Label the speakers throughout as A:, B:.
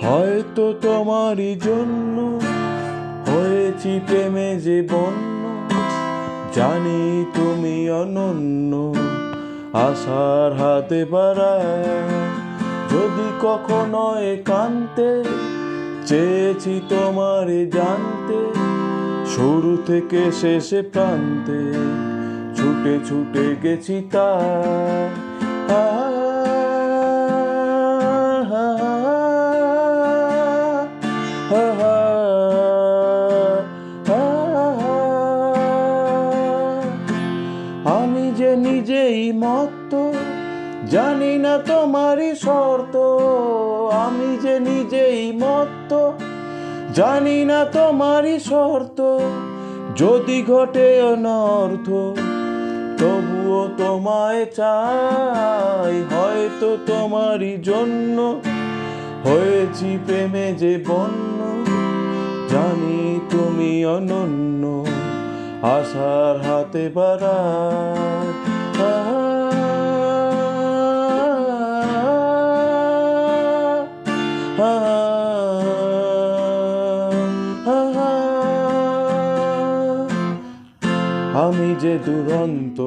A: হয়তো তোমারই জন্য হয়েছি প্রেমে যে বন্য, জানি তুমি অনন্য, আশার হাতে বাড়ায়। যদি কখনো একান্তে চেয়েছি তোমারে জানতে, শুরু থেকে শেষে প্রান্তে ছুটে ছুটে গেছি তার। আমি যে নিজেই মত্ত, জানি না তোমারই শর্ত। আমি যে নিজেই মত্ত, জানি না তোমারই শর্ত। যদি ঘটে অনর্থ, তবুও তোমায় চাই। হয়তো তোমারই জন্য হয়েছি প্রেমে যে বন্য, জানি তুমি অনন্য, আশার হাতে বাড়ায়। আমি যে দুরন্ত,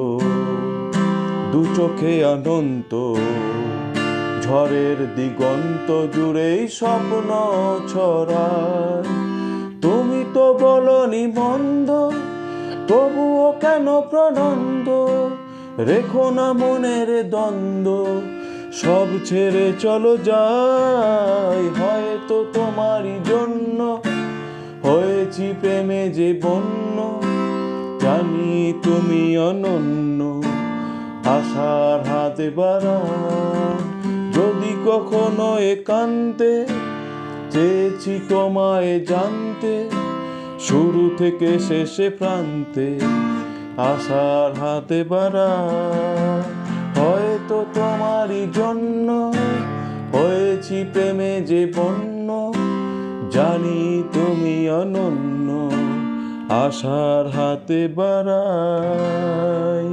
A: দু চোখে অনন্ত, ঝড়ের দিগন্ত জুড়েই স্বপ্ন ছড়ায়। তুমি তো বলনি মন্দ, তবুও কেন প্রনন্দ? রেখো না মনের দ্বন্দ্ব, সব ছেড়ে চলো যাই। হয়তো তোমারই জন্য হয়েছি প্রেমে যে বন্য, জানি তুমি অনন্য, আশার হাতে বাড়ায়। যদি কখনো একান্তে চেয়েছি তোমায় জানতে, শুরু থেকে শেষে প্রান্তে আশার হাতে বাড়ায়। হয়তো তোমারই জন্য হয়েছি প্রেমে যে বন্য, জানি তুমি অনন্য, আশার হাতে বাড়ায়।